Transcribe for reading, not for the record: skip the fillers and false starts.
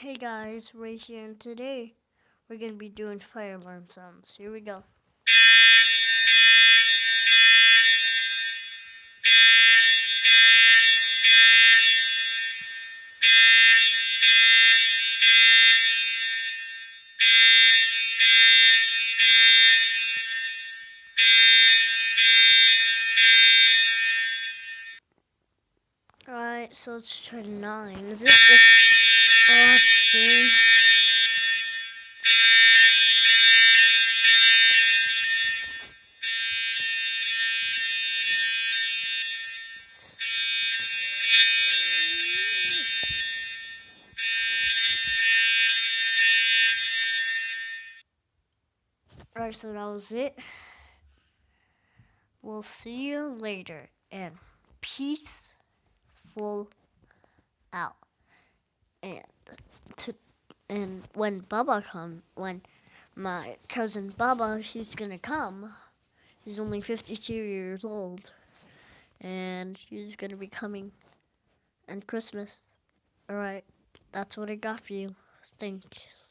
Hey guys, Ray here, and today we're gonna be doing fire alarm sounds. Here we go. Alright, so let's try 9. Is it? Oh, it's the same. Alright, so that was it. We'll see you later, and peaceful out. And to and when when my cousin Baba, she's gonna come. She's only 52 years old, and she's gonna be coming on Christmas. Alright, that's what I got for you. Thanks.